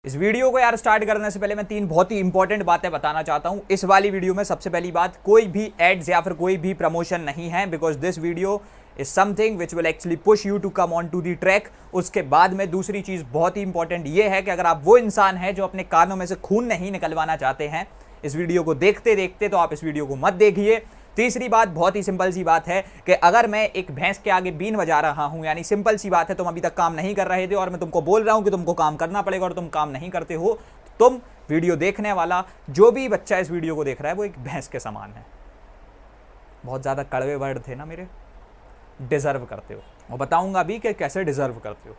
इस वीडियो को यार स्टार्ट करने से पहले मैं 3 बहुत ही इंपॉर्टेंट बातें बताना चाहता हूं। इस वाली वीडियो में सबसे पहली बात, कोई भी एड्स या फिर कोई भी प्रमोशन नहीं है, because this video is something which will actually push you to come on to the track. उसके बाद में दूसरी चीज बहुत ही इंपॉर्टेंट ये है कि अगर आप वो इंसान है जो अपने कानों में से खून नहीं निकलवाना चाहते हैं इस वीडियो को देखते देखते, तो आप इस वीडियो को मत देखिए। तीसरी बात बहुत ही सिंपल सी बात है कि अगर मैं एक भैंस के आगे बीन बजा रहा हूं, यानी सिंपल सी बात है, तुम अभी तक काम नहीं कर रहे थे और मैं तुमको बोल रहा हूं कि तुमको काम करना पड़ेगा और तुम काम नहीं करते हो, तो तुम वीडियो देखने वाला जो भी बच्चा इस वीडियो को देख रहा है वो एक भैंस के समान है। बहुत ज्यादा कड़वे वर्ड थे ना मेरे। डिजर्व करते हो, और बताऊंगा भी कि कैसे डिजर्व करते हो।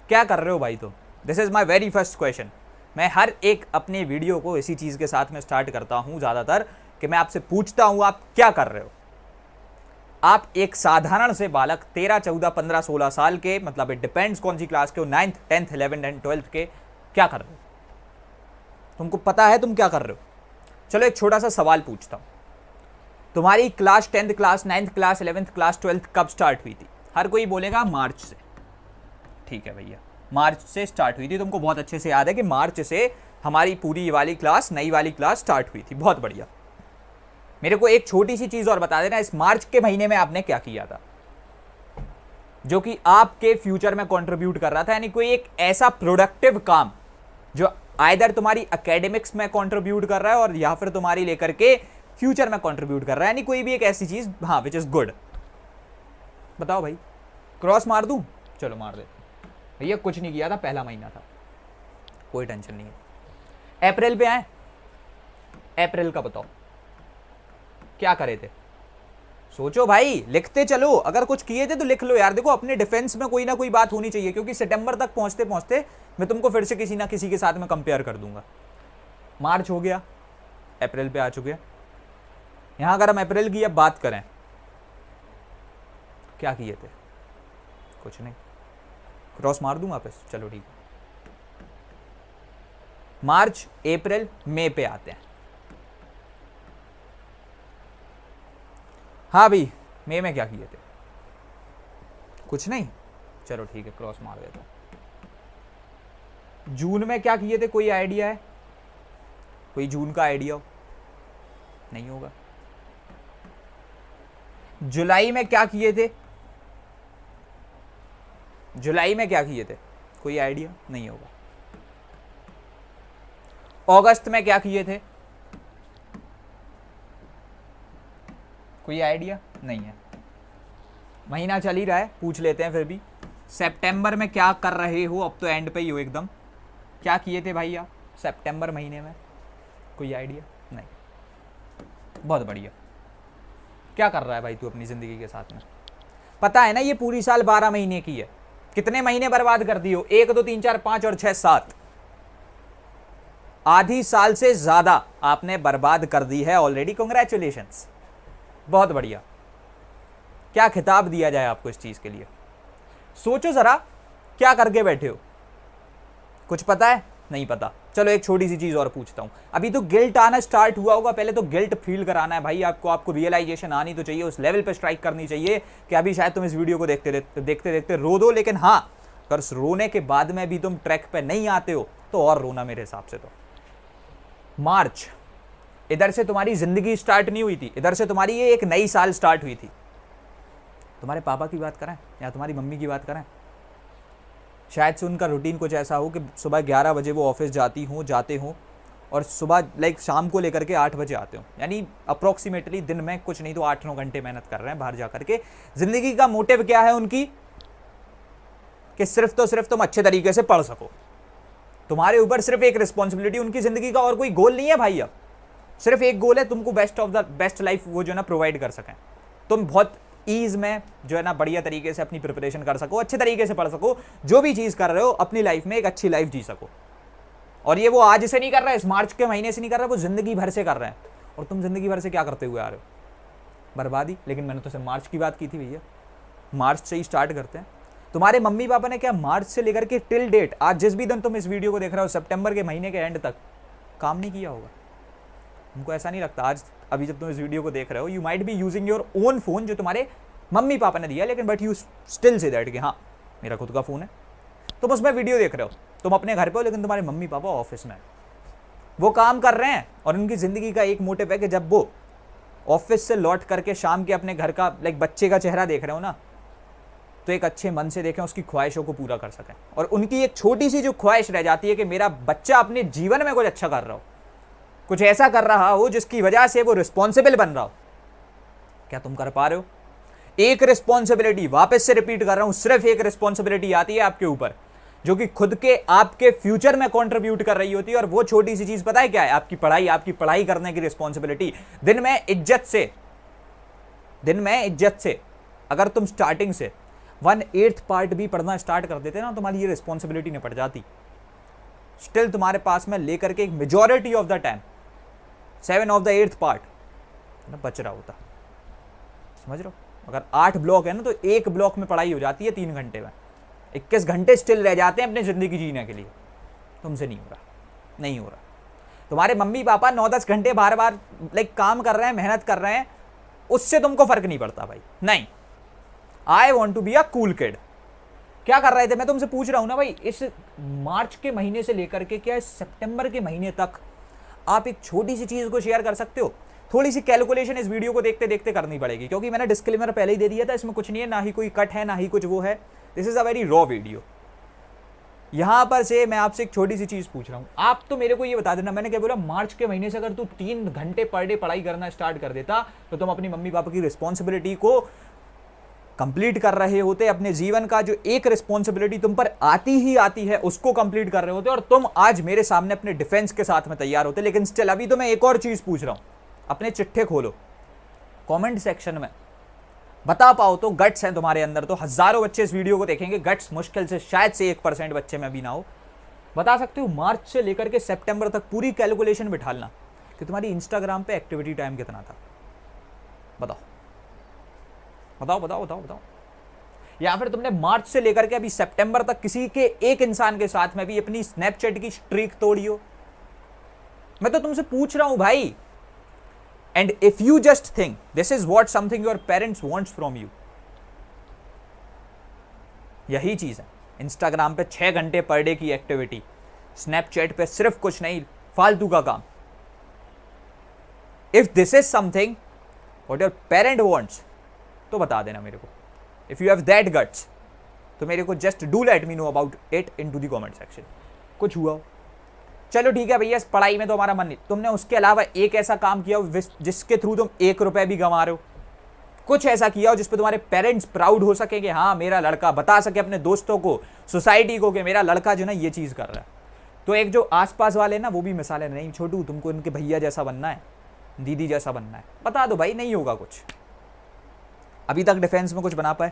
क्या कर रहे हो भाई तुम? This is my very first question. मैं हर एक अपने वीडियो को इसी चीज के साथ में स्टार्ट करता हूं ज्यादातर, कि मैं आपसे पूछता हूं आप क्या कर रहे हो। आप एक साधारण से बालक 13, 14, 15, 16 साल के, मतलब इट डिपेंड्स कौन सी क्लास के हो, 9th, 10th, 11th and 12th के, क्या कर रहे हो? तुमको पता है तुम क्या कर रहे हो? चलो एक छोटा सा सवाल पूछता हूं। तुम्हारी class 10th class, 9th class, 11th class, 12th कब स्टार्ट हुई थी? हर कोई बोलेगा मार्च से। ठीक है भैया, मार्च से स्टार्ट हुई थी। तुमको बहुत अच्छे से याद है कि मार्च से हमारी पूरी वाली क्लास, नई वाली क्लास स्टार्ट हुई थी। बहुत बढ़िया। मेरे को एक छोटी सी चीज और बता देना, इस मार्च के महीने में आपने क्या किया था जो कि आपके फ्यूचर में कंट्रीब्यूट कर रहा था, यानी कोई एक ऐसा प्रोडक्टिव काम जो आइदर तुम्हारी एकेडमिक्स में कंट्रीब्यूट कर रहा है और या फिर तुम्हारी लेकर के फ्यूचर में कंट्रीब्यूट कर रहा है, यानी कोई भी एक ऐसी चीज, हाँ, विच इज गुड। बताओ भाई, क्रॉस मार दूं? चलो मार दे भैया। कुछ नहीं किया था, पहला महीना था, कोई टेंशन नहीं है। अप्रैल पे आए, अप्रैल का बताओ क्या करे थे? सोचो भाई, लिखते चलो। अगर कुछ किए थे तो लिख लो यार। देखो, अपने डिफेंस में कोई ना कोई बात होनी चाहिए, क्योंकि सितंबर तक पहुंचते पहुंचते मैं तुमको फिर से किसी ना किसी के साथ में कंपेयर कर दूंगा। मार्च हो गया, अप्रैल पे आ चुके हैं। यहां अगर हम अप्रैल की अब बात करें, क्या किए थे? कुछ नहीं। क्रॉस मार दूं वापस? चलो ठीक है। मार्च, अप्रैल, मई पे आते हैं। हाँ भाई, मई में क्या किए थे? कुछ नहीं। चलो ठीक है, क्रॉस मार देता हूं। जून में क्या किए थे? कोई आइडिया है? कोई जून का आइडिया हो? नहीं होगा। जुलाई में क्या किए थे? जुलाई में क्या किए थे? कोई आइडिया? नहीं होगा। अगस्त में क्या किए थे? कोई आइडिया? नहीं है। महीना चल ही रहा है, पूछ लेते हैं फिर भी। सितंबर में क्या कर रहे हो? अब तो एंड पे ही हो एकदम। क्या किए थे भाई आप सितंबर महीने में? कोई आइडिया? नहीं। बहुत बढ़िया। क्या कर रहा है भाई तू अपनी जिंदगी के साथ में? पता है ना, ये पूरी साल 12 महीने की है। कितने महीने बर्बाद कर दिए हो? 1, 2, 3, 4, 5 और 6, 7। आधी साल से ज्यादा आपने बर्बाद कर दी है ऑलरेडी। कांग्रेचुलेशंस, बहुत बढ़िया। क्या खिताब दिया जाए आपको इस चीज के लिए? सोचो जरा, क्या करके बैठे हो? कुछ पता है? नहीं पता। चलो एक छोटी सी चीज और पूछता हूं। अभी तो गिल्ट आना स्टार्ट हुआ होगा, पहले तो गिल्ट फील कराना है भाई आपको रियलाइजेशन आनी तो चाहिए, उस लेवल पे स्ट्राइक करनी चाहिए कि अभी शायद तुम इस वीडियो को देखते देखते रो दो, लेकिन हाँ, अगर रोने के बाद में भी तुम ट्रैक पे नहीं आते हो तो और रोना मेरे हिसाब से। तो मार्च, इधर से तुम्हारी जिंदगी स्टार्ट नहीं हुई थी, इधर से तुम्हारी ये एक नई साल स्टार्ट हुई थी। तुम्हारे पापा की बात करें या तुम्हारी मम्मी की बात करें, शायद से उनका रूटीन कुछ ऐसा हो कि सुबह 11 बजे वो ऑफिस जाते हों और सुबह लाइक शाम को लेकर के 8 बजे आते हो, यानी अप्रोक्सीमेटली दिन में कुछ नहीं तो 8-9 घंटे मेहनत कर रहे हैं बाहर जाकर के। जिंदगी का मोटिव क्या है उनकी? कि सिर्फ तो सिर्फ तुम अच्छे तरीके से पढ़ सको। तुम्हारे ऊपर सिर्फ एक रिस्पॉन्सिबिलिटी, उनकी जिंदगी का और कोई गोल नहीं है भाई। अब सिर्फ एक गोल है, तुमको best of the best life वो जो है ना प्रोवाइड कर सकें, तुम बहुत ईज में जो है ना बढ़िया तरीके से अपनी प्रिपरेशन कर सको, अच्छे तरीके से पढ़ सको, जो भी चीज कर रहे हो अपनी लाइफ में एक अच्छी लाइफ जी सको। और ये वो आज से नहीं कर रहा है, इस मार्च के महीने से नहीं कर रहा है, वो जिंदगी भर से कर रहे हैं। और तुम जिंदगी भर से क्या करते हुए आ रहे हो? बर्बादी। लेकिन मैंने तो सिर्फ मार्च की बात की थी भैया, मार्च से ही स्टार्ट करते हैं। तुम्हारे मम्मी पापा ने क्या मार्च से लेकर के टिल डेट, आज जिस भी दिन तुम इस वीडियो को देख रहे हो, सितंबर के महीने के एंड तक काम नहीं किया होगा? तुमको ऐसा नहीं लगता? आज अभी जब तुम इस वीडियो को देख रहे हो, you might be using your own phone जो तुम्हारे मम्मी पापा ने दिया, लेकिन but you still say that कि हाँ मेरा खुद का फोन है। तुम उसमें वीडियो देख रहे हो, तुम अपने घर पे हो लेकिन तुम्हारे मम्मी पापा ऑफिस में, वो काम कर रहे हैं और उनकी ज़िंदगी का एक मोटिव है कि जब वो ऑफिस से लौट करके शाम के अपने घर का लाइक बच्चे का चेहरा देख रहे हो ना, तो एक अच्छे मन से देखें, उसकी ख्वाहिशों को पूरा कर सकें। और उनकी एक छोटी सी जो ख्वाहिश रह जाती है कि मेरा बच्चा अपने जीवन में कुछ अच्छा कर रहा हो, कुछ ऐसा कर रहा हो जिसकी वजह से वो रिस्पॉन्सिबल बन रहा हो। क्या तुम कर पा रहे हो? एक रिस्पॉन्सिबिलिटी, वापस से रिपीट कर रहा हूं, सिर्फ एक रिस्पॉन्सिबिलिटी आती है आपके ऊपर, जो कि खुद के आपके फ्यूचर में कंट्रीब्यूट कर रही होती है। और वो छोटी सी चीज पता है क्या है? आपकी पढ़ाई। आपकी पढ़ाई करने की रिस्पॉन्सिबिलिटी। दिन में इज्जत से अगर तुम स्टार्टिंग से 1/8 पार्ट भी पढ़ना स्टार्ट कर देते ना, तुम्हारी ये रिस्पॉन्सिबिलिटी निपट जाती। स्टिल तुम्हारे पास में लेकर के एक majority of the time 7/8 part बच रहा होता। समझ रहे हो? अगर 8 ब्लॉक है ना, तो एक ब्लॉक में पढ़ाई हो जाती है 3 घंटे में। 21 घंटे स्टिल रह जाते हैं अपनी जिंदगी जीने के लिए। तुमसे नहीं हो रहा, नहीं हो रहा। तुम्हारे मम्मी पापा 9-10 घंटे बार बार लाइक काम कर रहे हैं, मेहनत कर रहे हैं, उससे तुमको फर्क नहीं पड़ता भाई। नहीं, I want to be a cool kid. क्या कर रहे थे? मैं तुमसे पूछ रहा हूं ना भाई, इस मार्च के महीने से लेकर के क्या इस सितंबर के महीने तक आप एक छोटी सी चीज को शेयर कर सकते हो? थोड़ी सी कैलकुलेशन इस वीडियो को देखते देखते करनी पड़ेगी, क्योंकि मैंने डिस्क्लेमर पहले ही दे दिया था, इसमें कुछ नहीं है, ना ही कोई कट है, ना ही कुछ वो है। This is a very raw video. यहां पर से मैं आपसे एक छोटी सी चीज पूछ रहा हूं, आप तो मेरे को ये बता देना, मैंने क्या बोला, मार्च के महीने से अगर तू 3 घंटे पर डे पढ़ाई करना स्टार्ट कर देता, तो तुम अपनी मम्मी पापा की रिस्पॉन्सिबिलिटी को कंप्लीट कर रहे होते। अपने जीवन का जो एक रिस्पॉन्सिबिलिटी तुम पर आती ही आती है, उसको कंप्लीट कर रहे होते, और तुम आज मेरे सामने अपने डिफेंस के साथ में तैयार होते। लेकिन स्टिल अभी तो मैं एक और चीज पूछ रहा हूं, अपने चिट्ठे खोलो, कमेंट सेक्शन में बता पाओ तो, गट्स हैं तुम्हारे अंदर तो, हजारों बच्चे इस वीडियो को देखेंगे, गट्स मुश्किल से शायद से 1% बच्चे में भी ना हो, बता सकते हो मार्च से लेकर के सितंबर तक पूरी कैलकुलेशन बिठालना कि तुम्हारी इंस्टाग्राम पे एक्टिविटी टाइम कितना था। बताओ बताओ बताओ बताओ बताओ। या फिर तुमने मार्च से लेकर के अभी सितंबर तक किसी के एक इंसान के साथ में भी अपनी स्नैपचैट की स्ट्रीक तोड़ी हो? मैं तो तुमसे पूछ रहा हूं भाई। And if you just think this is what something your parents wants from you, यही चीज है। इंस्टाग्राम पे 6 घंटे पर डे की एक्टिविटी, स्नैपचैट पे सिर्फ कुछ नहीं फालतू का काम। If this is something what your parent wants, तो बता देना मेरे को। If you have that guts, तो मेरे को just do let me know about it in to the comment section. कुछ हुआ हो, चलो ठीक है भैया, इस पढ़ाई में तो हमारा मन नहीं, तुमने उसके अलावा एक ऐसा काम किया हो जिसके थ्रू तुम 1 रुपए भी कमा रहे हो, कुछ ऐसा किया हो जिसपे तुम्हारे पेरेंट्स प्राउड हो सके कि हाँ मेरा लड़का, बता सके अपने दोस्तों को, सोसाइटी को कि मेरा लड़का जो ना ये चीज कर रहा है। तो एक जो आसपास वाले ना, वो भी मिसालें, नहीं छोटू तुमको इनके भैया जैसा बनना है, दीदी जैसा बनना है, बता दो भाई, नहीं होगा कुछ। अभी तक डिफेंस में कुछ बना पाए?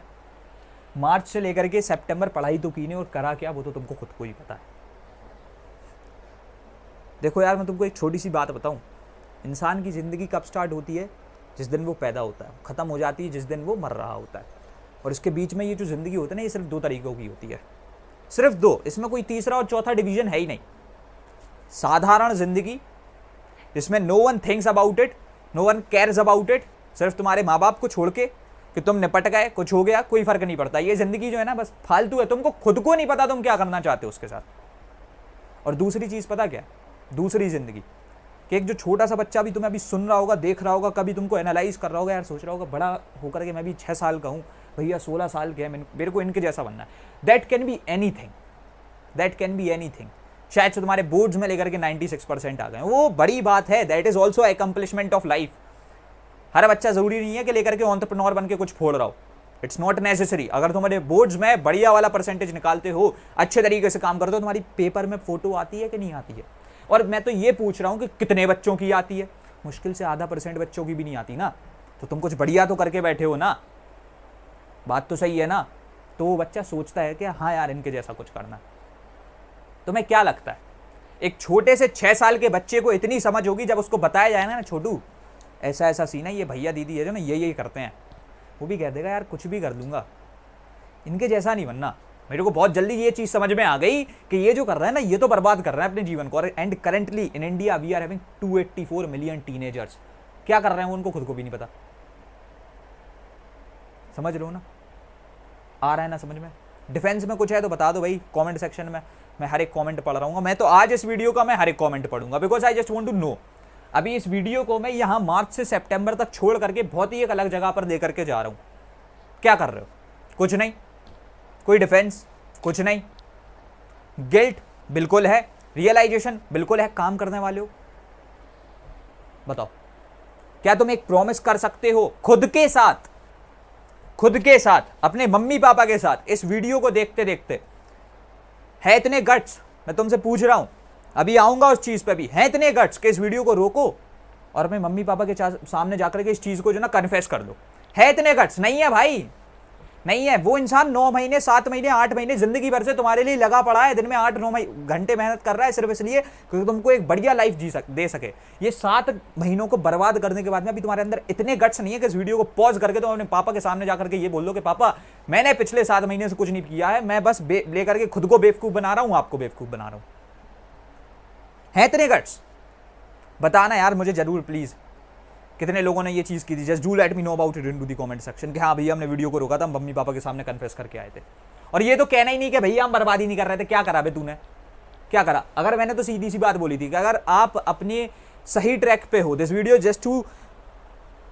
मार्च से लेकर के सितंबर पढ़ाई तो की नहीं, और करा क्या वो तो तुमको खुद को ही पता है। देखो यार, मैं तुमको एक छोटी सी बात बताऊं, इंसान की ज़िंदगी कब स्टार्ट होती है? जिस दिन वो पैदा होता है, ख़त्म हो जाती है जिस दिन वो मर रहा होता है। और इसके बीच में ये जो ज़िंदगी होती है ना, ये सिर्फ 2 तरीकों की होती है, सिर्फ 2, इसमें कोई तीसरा और चौथा डिवीजन है ही नहीं। साधारण ज़िंदगी जिसमें no one thinks about it, no one cares about it, सिर्फ तुम्हारे माँ बाप को छोड़ के कि तुम निपट गए, कुछ हो गया, कोई फर्क नहीं पड़ता। ये ज़िंदगी जो है ना, बस फालतू है, तुमको खुद को नहीं पता तुम क्या करना चाहते हो उसके साथ। और दूसरी चीज़ पता क्या? दूसरी ज़िंदगी कि एक जो छोटा सा बच्चा भी तुम्हें अभी सुन रहा होगा, देख रहा होगा, कभी तुमको एनालाइज कर रहा होगा, यार सोच रहा होगा बड़ा होकर के मैं भी 6 साल का हूँ, भैया 16 साल के हैं, मेरे को इनके जैसा बनना है। That can be any thing, that can be any thing. शायद से तुम्हारे बोर्ड्स में लेकर के 96% आ गए, वो बड़ी बात है। That is also accomplishment of life. हर बच्चा जरूरी नहीं है कि लेकर के एंटरप्रेन्योर बन के कुछ फोड़ रहा हो, इट्स नॉट नेसेसरी। अगर तुम्हारे बोर्ड्स में बढ़िया वाला परसेंटेज निकालते हो, अच्छे तरीके से काम करते हो, तुम्हारी पेपर में फोटो आती है कि नहीं आती है? और मैं तो ये पूछ रहा हूँ कि कितने बच्चों की आती है? मुश्किल से आधा % बच्चों की भी नहीं आती ना। तो तुम कुछ बढ़िया तो करके बैठे हो ना, बात तो सही है ना। तो वो बच्चा सोचता है कि हाँ यार इनके जैसा कुछ करना। तुम्हें क्या लगता है एक छोटे से 6 साल के बच्चे को इतनी समझ होगी जब उसको बताया जाएगा ना, छोटू ऐसा ऐसा सीन है, ये भैया दीदी है जो ना ये करते हैं, वो भी कह देगा यार कुछ भी कर दूंगा, इनके जैसा नहीं बनना। मेरे को बहुत जल्दी ये चीज़ समझ में आ गई कि ये जो कर रहा है ना, ये तो बर्बाद कर रहा है अपने जीवन को। और and currently in India we are having 284 million teenagers. क्या कर रहे हैं उनको खुद को भी नहीं पता। समझ लो ना, आ रहा है ना समझ में? डिफेंस में कुछ है तो बता दो भाई कमेंट सेक्शन में। मैं हर एक कमेंट पढ़ रहा हूँ। मैं तो आज इस वीडियो का मैं हर एक कमेंट पढ़ूंगा, because I just want to know. अभी इस वीडियो को मैं यहाँ मार्च से सितंबर तक छोड़ करके बहुत ही एक अलग जगह पर दे करके जा रहा हूँ। क्या कर रहे हो? कुछ नहीं। कोई डिफेंस? कुछ नहीं। गिल्ट बिल्कुल है, रियलाइजेशन बिल्कुल है। काम करने वाले हो? बताओ, क्या तुम एक प्रॉमिस कर सकते हो खुद के साथ, अपने मम्मी पापा के साथ, इस वीडियो को देखते देखते? है इतने गट्स? मैं तुमसे पूछ रहा हूं, अभी आऊंगा उस चीज पे भी। है इतने गट्स कि इस वीडियो को रोको और अपने मम्मी पापा के सामने जाकर के इस चीज को जो ना कन्फेस कर दो? है इतने गट्स? नहीं है भाई, नहीं है। वो इंसान 9 महीने 7 महीने 8 महीने जिंदगी भर से तुम्हारे लिए लगा पड़ा है, दिन में 8-9 घंटे मेहनत कर रहा है सिर्फ इसलिए क्योंकि तुमको एक बढ़िया लाइफ दे सके। ये 7 महीनों को बर्बाद करने के बाद में अभी तुम्हारे अंदर इतने गट्स नहीं है कि इस वीडियो को पॉज करके तुम अपने पापा के सामने जाकर के ये बोल दो कि पापा मैंने पिछले 7 महीने से कुछ नहीं किया है, मैं बस लेकर के खुद को बेवकूफ बना रहा हूं, आपको बेवकूफ बना रहा हूं। है इतने गट्स? बताना यार मुझे जरूर प्लीज, कितने लोगों ने ये चीज की थी। Just do let me know about it in to the comment section कि हाँ भैया हमने वीडियो को रोका था, हम मम्मी पापा के सामने कन्फेस करके आए थे। और ये तो कहना ही नहीं कि भैया हम बर्बादी नहीं कर रहे थे। क्या करा बे तूने? क्या करा? अगर मैंने तो सीधी सी बात बोली थी कि अगर आप अपने सही ट्रैक पे हो, this video just to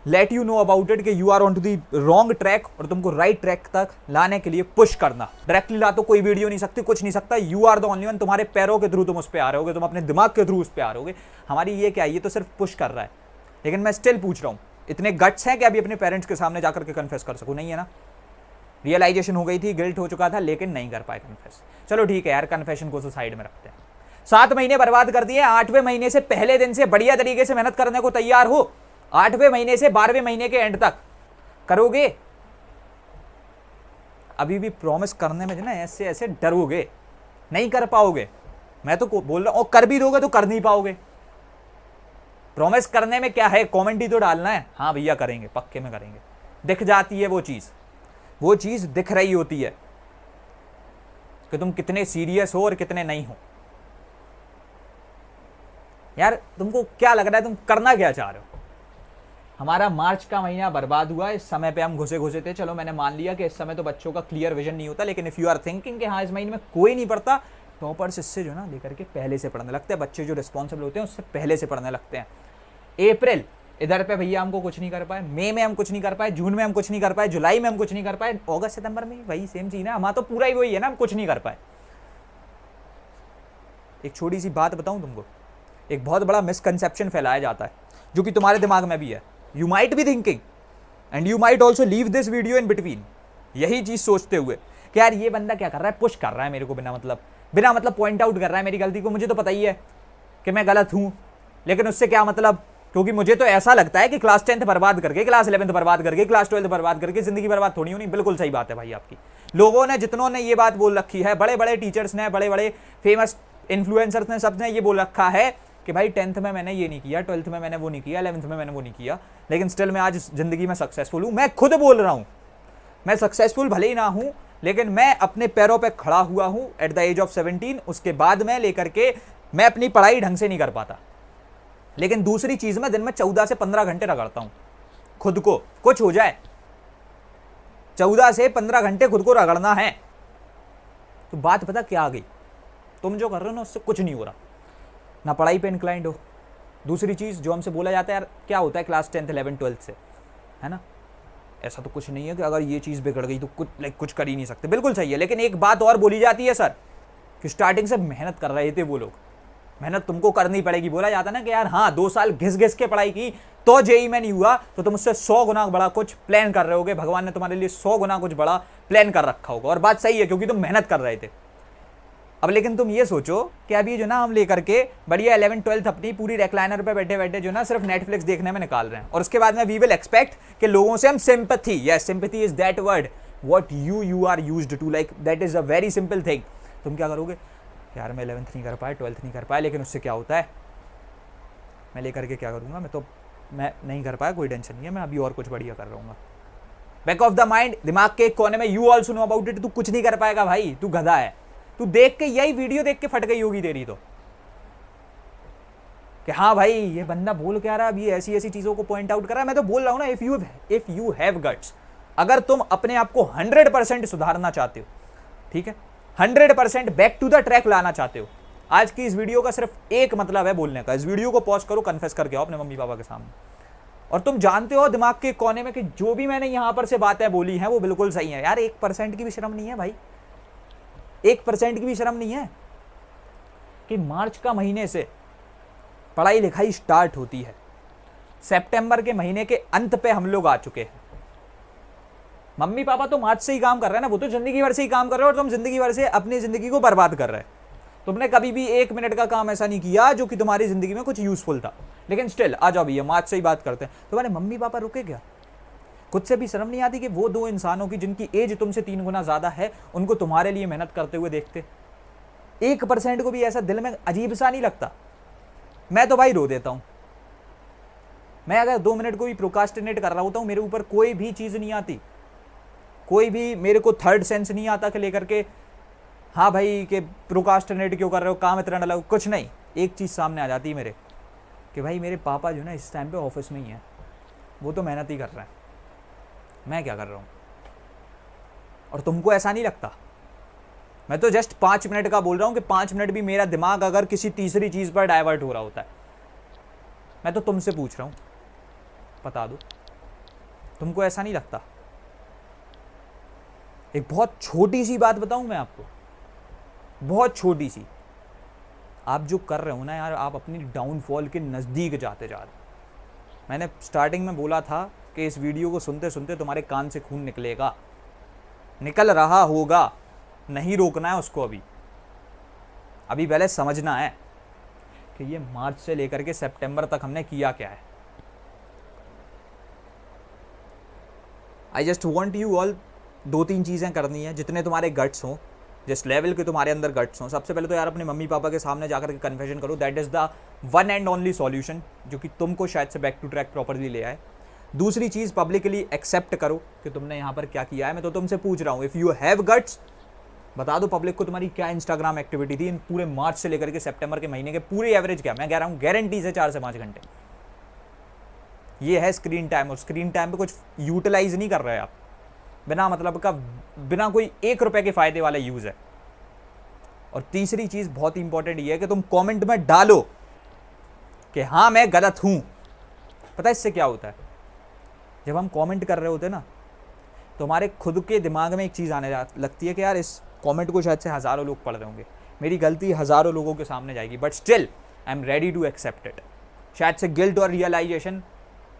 let you know about it कि you are on to the wrong track और तुमको राइट ट्रैक तक लाने के लिए पुश करना। डायरेक्टली ला तो कोई वीडियो नहीं सकती, कुछ नहीं सकता। You are the only one. तुम्हारे पैरों के थ्रू तुम उस पर आ रहे होगे, तुम अपने दिमाग के थ्रू उस पर आ रहे होगे। हमारी ये क्या है, ये तो सिर्फ पुश कर रहा है। लेकिन मैं स्टिल पूछ रहा हूं, इतने गट्स हैं कि अभी अपने पेरेंट्स के सामने जाकर के कन्फेस कर सकूं? नहीं है ना। रियलाइजेशन हो गई थी, गिल्ट हो चुका था, लेकिन नहीं कर पाए कन्फेस। चलो ठीक है यार, कन्फेशन को तो साइड में रखते हैं। 7 महीने बर्बाद कर दिए, 8वें महीने से पहले दिन से बढ़िया तरीके से मेहनत करने को तैयार हो। 8वें महीने से 12वें महीने के एंड तक करोगे? अभी भी प्रॉमिस करने में जो ना ऐसे ऐसे डरोगे, नहीं कर पाओगे। मैं तो बोल रहा हूं, और कर भी दोगे तो कर नहीं पाओगे। प्रॉमिस करने में क्या है, कमेंट ही तो डालना है, हाँ भैया करेंगे, पक्के में करेंगे। दिख जाती है वो चीज दिख रही होती है कि तुम कितने सीरियस हो और कितने नहीं हो। यार तुमको क्या लग रहा है, तुम करना क्या चाह रहे हो? हमारा मार्च का महीना बर्बाद हुआ, इस समय पे हम घुसे थे। चलो मैंने मान लिया कि इस समय तो बच्चों का क्लियर विजन नहीं होता, लेकिन इफ यू आर थिंकिंग कि हाँ इस महीने में कोई नहीं पढ़ता, टॉपर्स इससे जो ना लेकर के पहले से पढ़ने लगते हैं। बच्चे जो रिस्पॉन्सिबल होते हैं उससे पहले से पढ़ने लगते हैं। अप्रैल इधर पे भैया हमको कुछ नहीं कर पाए, मई में हम कुछ नहीं कर पाए, जून में हम कुछ नहीं कर पाए, जुलाई में हम कुछ नहीं कर पाए, अगस्त सितंबर में वही सेम चीज है। हमारा तो पूरा ही वही है ना, हम कुछ नहीं कर पाए। एक छोटी सी बात बताऊं तुमको, एक बहुत बड़ा मिसकंसेप्शन फैलाया जाता है जो कि तुम्हारे दिमाग में भी है। You might be thinking and you might also leave this video in between, यही चीज सोचते हुए कि यार ये बंदा क्या कर रहा है, पुश कर रहा है मेरे को बिना मतलब पॉइंट आउट कर रहा है मेरी गलती को। मुझे तो पता ही है कि मैं गलत हूं, लेकिन उससे क्या मतलब, क्योंकि मुझे तो ऐसा लगता है कि क्लास 10th बर्बाद करके, क्लास 11th बर्बाद करके, क्लास 12th बर्बाद करके जिंदगी बर्बाद थोड़ी होनी। बिल्कुल सही बात है भाई आपकी। लोगों ने, जितनों ने ये बात बोल रखी है, बड़े बड़े टीचर्स ने, बड़े बड़े फेमस इन्फ्लुएंसर्स ने, सबने ये बोल रखा है कि भाई 10th में मैंने ये नहीं किया, 12th में मैंने वो नहीं किया, 11th में मैंने वो नहीं किया, लेकिन स्टिल मैं आज जिंदगी में सक्सेसफुल हूं। मैं खुद बोल रहा हूं, मैं सक्सेसफुल भले ही ना हूं, लेकिन मैं अपने पैरों पे खड़ा हुआ हूं एट द एज ऑफ 17। उसके बाद में लेकर के मैं अपनी पढ़ाई ढंग से नहीं कर पाता, लेकिन दूसरी चीज में दिन में 14 से 15 घंटे रगड़ता हूं खुद को। कुछ हो जाए, 14 से 15 घंटे खुद को रगड़ना है। तो बात पता क्या आ गई, तुम जो कर रहे हो ना उससे कुछ नहीं हो रहा, ना पढ़ाई पे इंक्लाइंड हो। दूसरी चीज जो हमसे बोला जाता है, यार क्या होता है क्लास 10th 11th 12th से, है ना, ऐसा तो कुछ नहीं है कि अगर ये चीज बिगड़ गई तो कुछ कर ही नहीं सकते। बिल्कुल सही है, लेकिन एक बात और बोली जाती है सर कि स्टार्टिंग से मेहनत कर रहे थे वो लोग, मेहनत तुमको करनी पड़ेगी। बोला जाता ना कि यार हाँ 2 साल घिस घिस के पढ़ाई की तो जेईई में नहीं हुआ, तो तुम उससे 100 गुना बड़ा कुछ प्लान कर रहे होगे। भगवान ने तुम्हारे लिए 100 गुना कुछ बड़ा प्लान कर रखा होगा। और बात सही है, क्योंकि तुम मेहनत कर रहे थे। अब लेकिन तुम ये सोचो कि अभी जो ना हम लेकर के बढ़िया 11th 12th अपनी पूरी रेक्लाइनर पे बैठे बैठे जो ना सिर्फ नेटफ्लिक्स देखने में निकाल रहे हैं, और उसके बाद में वी विल एक्सपेक्ट कि लोगों से हम sympathy, yes sympathy is that word what you are used to, like that is a very simple thing. तुम क्या करोगे, यार मैं 11th नहीं कर पाया, 12th नहीं कर पाया, लेकिन उससे क्या होता है, मैं लेकर के क्या करूंगा, मैं नहीं कर पाया, कोई टेंशन नहीं है, मैं अभी और कुछ बढ़िया कर रहूंगा। बैक ऑफ द माइंड, दिमाग के एक कोने में, you also no about it, तू कुछ नहीं कर पाएगा भाई, तू गधा है। तू देख के, यही वीडियो देख के फट गई होगी तेरी तो, कि हाँ भाई ये बंदा बोल क्या रहा है, अभी ऐसी ऐसी चीजों को पॉइंट आउट कर रहा है। मैं तो बोल रहा हूं ना, इफ यू हैव गट्स, अगर तुम अपने आप को 100% सुधारना चाहते हो, ठीक है, 100% बैक टू द ट्रैक लाना चाहते हो। आज की इस वीडियो का सिर्फ एक मतलब है बोलने का, इस वीडियो को पॉज करो, कन्फेस करके आओ अपने मम्मी पापा के सामने। और तुम जानते हो दिमाग के कोने में कि जो भी मैंने यहां पर से बातें बोली हैं वो बिल्कुल सही है। यार 1% की भी शर्म नहीं है भाई, 1% की भी शर्म नहीं है कि मार्च का महीने से पढ़ाई लिखाई स्टार्ट होती है, सितंबर के महीने के अंत पे हम लोग आ चुके हैं। मम्मी पापा तो मार्च से ही काम कर रहे हैं ना, वो तो जिंदगी भर से ही काम कर रहे हो और तुम जिंदगी भर से अपनी जिंदगी को बर्बाद कर रहे हैं। तुमने कभी भी 1 मिनट का काम ऐसा नहीं किया जो कि तुम्हारी जिंदगी में कुछ यूजफुल था। लेकिन स्टिल आ जाओ भैया, मार्च से ही बात करते हैं। तुम्हारे मम्मी पापा रुके क्या? खुद से भी शर्म नहीं आती कि वो 2 इंसानों की जिनकी एज तुमसे 3 गुना ज्यादा है, उनको तुम्हारे लिए मेहनत करते हुए देखते? 1% को भी ऐसा दिल में अजीब सा नहीं लगता? मैं तो भाई रो देता हूं। मैं अगर 2 मिनट को भी प्रोकास्टिनेट कर रहा होता हूं, मेरे ऊपर कोई भी चीज नहीं आती, कोई भी मेरे को थर्ड सेंस नहीं आता कि लेकर के हाँ भाई कि प्रोकास्टिनेट क्यों कर रहे हो, काम इतना न लगो, कुछ नहीं। एक चीज़ सामने आ जाती है मेरे कि भाई मेरे पापा जो ना इस टाइम पे ऑफिस में ही हैं, वो तो मेहनत ही कर रहे हैं, मैं क्या कर रहा हूँ? और तुमको ऐसा नहीं लगता? मैं तो जस्ट 5 मिनट का बोल रहा हूँ कि 5 मिनट भी मेरा दिमाग अगर किसी तीसरी चीज़ पर डाइवर्ट हो रहा होता है, मैं तो तुमसे पूछ रहा हूँ, बता दो, तुमको ऐसा नहीं लगता? एक बहुत छोटी सी बात बताऊं मैं आपको, बहुत छोटी सी। आप जो कर रहे हो ना यार, आप अपनी डाउनफॉल के नज़दीक जाते जा रहे। मैंने स्टार्टिंग में बोला था कि इस वीडियो को सुनते सुनते तुम्हारे कान से खून निकलेगा, निकल रहा होगा, नहीं रोकना है उसको। अभी पहले समझना है कि ये मार्च से लेकर के सितंबर तक हमने किया क्या है। I just want you all 2-3 चीज़ें करनी है, जितने तुम्हारे गट्स हों, जिस लेवल के तुम्हारे अंदर गट्स हों। सबसे पहले तो यार अपने मम्मी पापा के सामने जाकर के कन्फेशन करो, that is the one and only solution जो कि तुमको शायद से बैक टू ट्रैक प्रॉपरली ले आए। दूसरी चीज़, पब्लिकली एक्सेप्ट करो कि तुमने यहाँ पर क्या किया है। मैं तो तुमसे पूछ रहा हूँ, इफ़ यू हैव गट्स, बता दो पब्लिक को तुम्हारी क्या इंस्टाग्राम एक्टिविटी थी इन पूरे मार्च से लेकर के सितंबर के महीने के पूरे एवरेज क्या। मैं कह रहा हूँ गारंटी से 4 से 5 घंटे ये है स्क्रीन टाइम, और स्क्रीन टाइम पे कुछ यूटिलाइज नहीं कर रहे आप, बिना मतलब का, बिना कोई 1 रुपए के फायदे वाला यूज है। और तीसरी चीज बहुत इंपॉर्टेंट ये है कि तुम कमेंट में डालो कि हाँ मैं गलत हूं। पता है इससे क्या होता है? जब हम कमेंट कर रहे होते हैं ना, तो हमारे खुद के दिमाग में एक चीज आने लगती है कि यार इस कमेंट को शायद से हजारों लोग पढ़ रहे होंगे, मेरी गलती हजारों लोगों के सामने जाएगी, but still I am ready to accept it. शायद से गिल्ट और रियलाइजेशन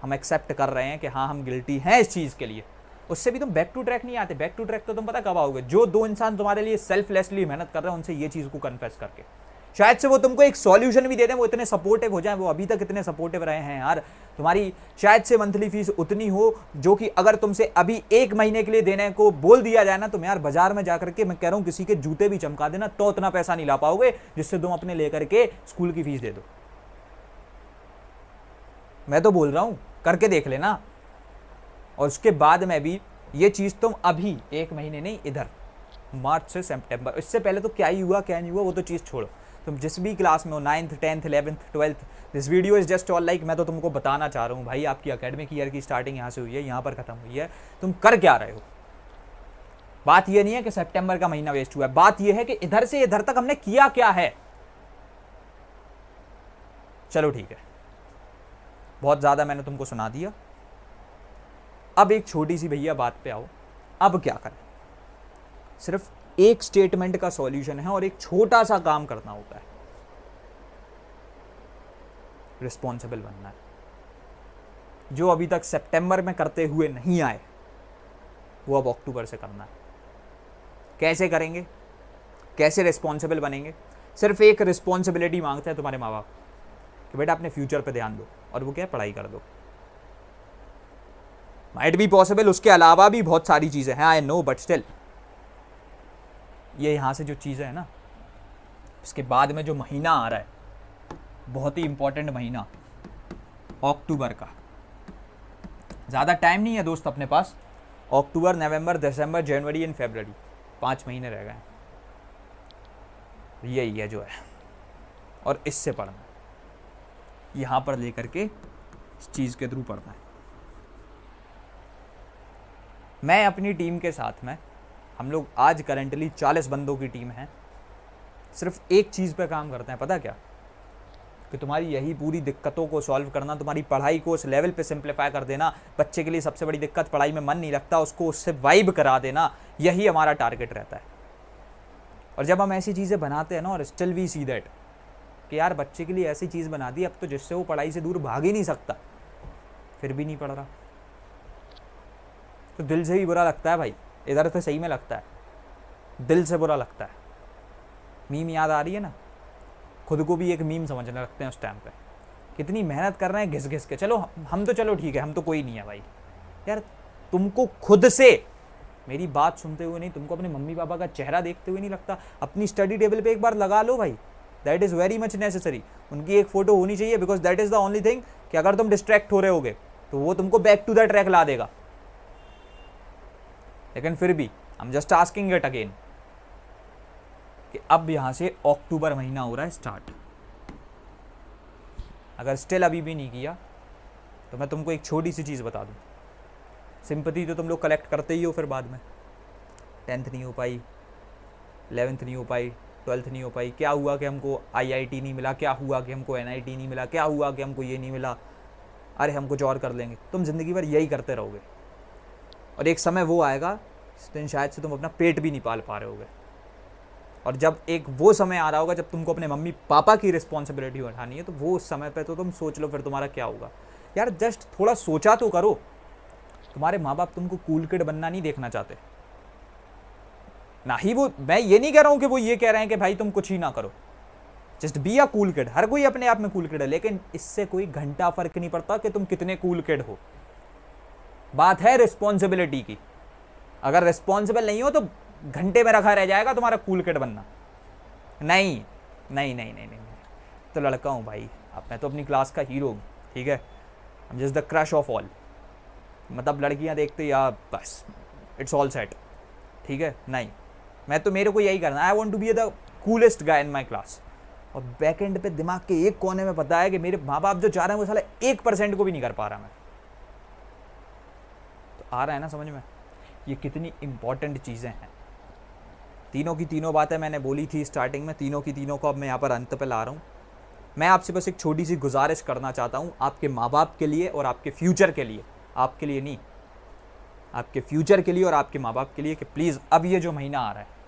हम एक्सेप्ट कर रहे हैं कि हाँ हम गिल्टी हैं इस चीज के लिए। उससे भी तुम बैक टू ट्रैक नहीं आते। बैक टू ट्रैक तो तुम पता कब आओगे? जो 2 इंसान तुम्हारे लिए सेल्फलेसली मेहनत कर रहे हैं उनसे ये चीज को कन्फेस करके। शायद से वो तुमको एक सॉल्यूशन भी दे दें, वो इतने सपोर्टिव हो जाए, वो अभी तक इतने सपोर्टिव रहे हैं यार। तुम्हारी शायद से मंथली फीस उतनी हो जो कि अगर तुमसे अभी 1 महीने के लिए देने को बोल दिया जाए ना, तुम यार बाजार में जाकर के, मैं कह रहा हूँ किसी के जूते भी चमका देना, तो उतना पैसा नहीं ला पाओगे जिससे तुम अपने लेकर के स्कूल की फीस दे दो। मैं तो बोल रहा हूं करके देख लेना। और उसके बाद में भी ये चीज तुम अभी 1 महीने नहीं, इधर मार्च से सितंबर, इससे पहले तो क्या ही हुआ क्या नहीं हुआ वो तो चीज छोड़ो। तुम जिस भी क्लास में हो, 9th 10th 11th 12th, this video is just all like, मैं तो तुमको बताना चाह रहा हूँ भाई, आपकी एकेडमिक ईयर की स्टार्टिंग यहाँ से हुई है, यहाँ पर खत्म हुई है, तुम कर क्या रहे हो। बात यह नहीं है कि सितंबर का महीना वेस्ट हुआ है, बात यह है कि इधर से इधर तक हमने किया क्या है। चलो ठीक है, बहुत ज्यादा मैंने तुमको सुना दिया। अब एक छोटी सी भैया बात पे आओ, अब क्या करें? सिर्फ एक स्टेटमेंट का सॉल्यूशन है और एक छोटा सा काम करना होता है, रिस्पॉन्सिबल बनना है। जो अभी तक सितंबर में करते हुए नहीं आए वो अब अक्टूबर से करना है। कैसे करेंगे, कैसे रिस्पॉन्सिबल बनेंगे? सिर्फ एक रिस्पॉन्सिबिलिटी मांगते हैं तुम्हारे माँ बाप कि बेटा अपने फ्यूचर पे ध्यान दो, और वो क्या है? पढ़ाई कर दो। माइट बी पॉसिबल उसके अलावा भी बहुत सारी चीजें हैं, आई नो, बट स्टिल ये यहां से जो चीजें है ना, इसके बाद में जो महीना आ रहा है, बहुत ही इंपॉर्टेंट महीना अक्टूबर का। ज्यादा टाइम नहीं है दोस्त अपने पास। अक्टूबर, नवंबर, दिसंबर, जनवरी एंड फरवरी, 5 महीने रह गए हैं। यही है जो है, और इससे पढ़ना है, यहां पर लेकर के इस चीज के थ्रू पढ़ना है। मैं अपनी टीम के साथ में हम लोग आज करेंटली 40 बंदों की टीम है, सिर्फ एक चीज़ पे काम करते हैं, पता क्या? कि तुम्हारी यही पूरी दिक्कतों को सॉल्व करना, तुम्हारी पढ़ाई को उस लेवल पे सिंप्लीफाई कर देना। बच्चे के लिए सबसे बड़ी दिक्कत पढ़ाई में मन नहीं लगता, उसको उससे वाइब करा देना, यही हमारा टारगेट रहता है। और जब हम ऐसी चीज़ें बनाते हैं ना, और स्टिल वी सी दैट कि यार बच्चे के लिए ऐसी चीज़ बना दी अब तो जिससे वो पढ़ाई से दूर भाग ही नहीं सकता, फिर भी नहीं पढ़ रहा, तो दिल से ही बुरा लगता है भाई। इधर से सही में लगता है, दिल से बुरा लगता है। मीम याद आ रही है ना, खुद को भी एक मीम समझने लगते हैं उस टाइम पे। कितनी मेहनत कर रहे हैं घिस घिस के। चलो हम तो चलो ठीक है, हम तो कोई नहीं है भाई। यार तुमको खुद से मेरी बात सुनते हुए नहीं, तुमको अपने मम्मी पापा का चेहरा देखते हुए नहीं लगता? अपनी स्टडी टेबल पे एक बार लगा लो भाई, that is very much necessary. उनकी एक फ़ोटो होनी चाहिए, because that is the only thing कि अगर तुम डिस्ट्रैक्ट हो रहे होगे तो वो तुमको बैक टू द ट्रैक ला देगा। लेकिन फिर भी I am just asking it again कि अब यहाँ से अक्टूबर महीना हो रहा है स्टार्ट। अगर स्टिल अभी भी नहीं किया तो मैं तुमको एक छोटी सी चीज़ बता दूँ। सिंपैथी तो तुम लोग कलेक्ट करते ही हो, फिर बाद में 10th नहीं हो पाई, 11th नहीं हो पाई, 12th नहीं हो पाई, क्या हुआ कि हमको IIT नहीं मिला, क्या हुआ कि हमको NIT नहीं मिला, क्या हुआ कि हमको ये नहीं मिला, अरे हम कुछ और कर लेंगे। तुम ज़िंदगी भर यही करते रहोगे और एक समय वो आएगा जिस दिन शायद से तुम अपना पेट भी नहीं पाल पा रहे होगे। और जब एक वो समय आ रहा होगा जब तुमको अपने मम्मी पापा की रिस्पॉन्सिबिलिटी उठानी है, तो वो समय पे तो तुम सोच लो फिर तुम्हारा क्या होगा। यार जस्ट थोड़ा सोचा तो करो। तुम्हारे माँ बाप तुमको कूल किड बनना नहीं देखना चाहते ना ही वो, मैं ये नहीं कह रहा हूँ कि वो ये कह रहे हैं कि भाई तुम कुछ ही ना करो, just be a cool kid. हर कोई अपने आप में कूल किड है, लेकिन इससे कोई घंटा फर्क नहीं पड़ता कि तुम कितने कूल किड हो। बात है रिस्पॉन्सिबिलिटी की। अगर रिस्पॉन्सिबल नहीं हो तो घंटे में रखा रह जाएगा तुम्हारा कूल किड बनना। नहीं नहीं नहीं नहीं नहीं, तो लड़का हूँ भाई, अब मैं तो अपनी क्लास का हीरो हूँ, ठीक है। I am just the crush of all. मतलब लड़कियाँ देखते या बस इट्स ऑल सेट, ठीक है। नहीं, मैं तो मेरे को यही करना, I want to be the coolest guy in my class. और बैक एंड पे दिमाग के एक कोने में पता है कि मेरे माँ बाप जो चाह रहे हैं वो साला 1% को भी नहीं कर पा रहा मैं। तो आ रहा है ना समझ में ये कितनी इंपॉर्टेंट चीज़ें हैं। तीनों की तीनों बातें मैंने बोली थी स्टार्टिंग में, तीनों की तीनों को अब मैं यहाँ पर अंत पे ला रहा हूँ। मैं आपसे बस एक छोटी सी गुजारिश करना चाहता हूँ आपके माँ बाप के लिए और आपके फ्यूचर के लिए, आपके लिए नहीं, आपके फ्यूचर के लिए और आपके माँ बाप के लिए, कि प्लीज़ अब ये जो महीना आ रहा है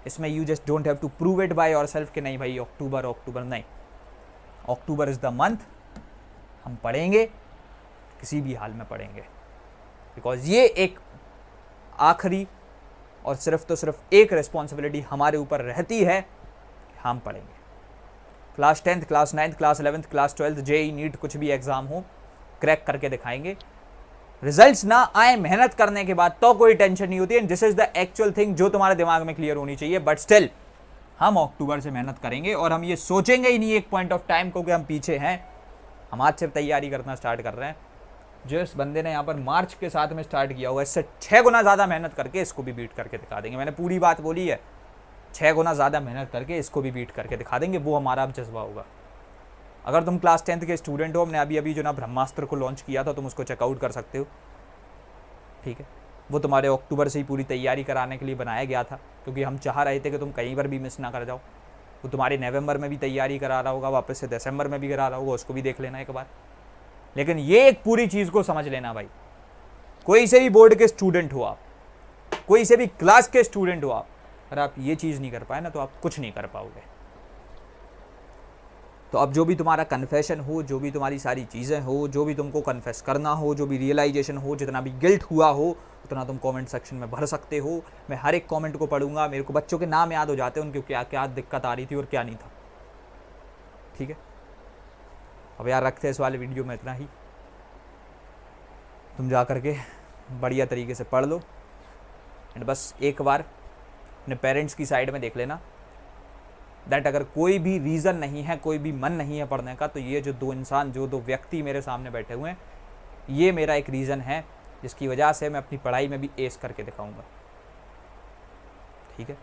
इसमें you just don't have to prove it by yourself कि नहीं भाई अक्टूबर नहीं, अक्टूबर इज़ द मंथ। हम पढ़ेंगे, किसी भी हाल में पढ़ेंगे, बिकॉज ये एक आखिरी और सिर्फ तो सिर्फ एक रिस्पॉन्सिबिलिटी हमारे ऊपर रहती है, हम पढ़ेंगे। Class 10th, class 9th, class 11th, class 12th, JEE NEET कुछ भी एग्ज़ाम हो, क्रैक करके दिखाएंगे। रिजल्ट्स ना आए मेहनत करने के बाद तो कोई टेंशन नहीं होती है। This is the actual thing जो तुम्हारे दिमाग में क्लियर होनी चाहिए। बट स्टिल हम अक्टूबर से मेहनत करेंगे और हम ये सोचेंगे ही नहीं एक पॉइंट ऑफ टाइम को कि हम पीछे हैं। हम आज से तैयारी करना स्टार्ट कर रहे हैं। जिस बंदे ने यहाँ पर मार्च के साथ में स्टार्ट किया होगा, इससे 6 गुना ज़्यादा मेहनत करके इसको भी बीट करके दिखा देंगे। मैंने पूरी बात बोली है, 6 गुना ज़्यादा मेहनत करके इसको भी बीट करके दिखा देंगे। वो हमारा अब जज्बा होगा। अगर तुम क्लास 10th के स्टूडेंट हो, हमने अभी जो ना ब्रह्मास्त्र को लॉन्च किया था, तुम उसको चेकआउट कर सकते हो, ठीक है। वो तुम्हारे अक्टूबर से ही पूरी तैयारी कराने के लिए बनाया गया था, क्योंकि हम चाह रहे थे कि तुम कहीं पर भी मिस ना कर जाओ। वो तुम्हारे नवंबर में भी तैयारी करा रहा होगा, वापस से दिसंबर में भी करा रहा होगा, उसको भी देख लेना एक बार। लेकिन ये एक पूरी चीज़ को समझ लेना भाई, कोई से भी बोर्ड के स्टूडेंट हो आप, कोई से भी क्लास के स्टूडेंट हो आप, अगर आप ये चीज़ नहीं कर पाए ना तो आप कुछ नहीं कर पाओगे। तो अब जो भी तुम्हारा कन्फेशन हो, जो भी तुम्हारी सारी चीज़ें हो, जो भी तुमको कन्फेस करना हो, जो भी रियलाइजेशन हो, जितना भी गिल्ट हुआ हो, उतना तुम कमेंट सेक्शन में भर सकते हो। मैं हर एक कमेंट को पढ़ूंगा। मेरे को बच्चों के नाम याद हो जाते हैं, उनकी क्या क्या दिक्कत आ रही थी और क्या नहीं था, ठीक है। अब यार रखते हैं इस वाले वीडियो में इतना ही। तुम जा करके बढ़िया तरीके से पढ़ लो एंड बस एक बार अपने पेरेंट्स की साइड में देख लेना दैट अगर कोई भी रीज़न नहीं है, कोई भी मन नहीं है पढ़ने का, तो ये जो दो इंसान, जो दो व्यक्ति मेरे सामने बैठे हुए हैं, ये मेरा एक रीज़न है जिसकी वजह से मैं अपनी पढ़ाई में भी एस करके दिखाऊंगा, ठीक है।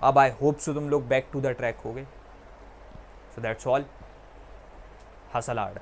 अब आई होप सो तुम लोग बैक टू द ट्रैक हो गए। So that's all. Hustle hard.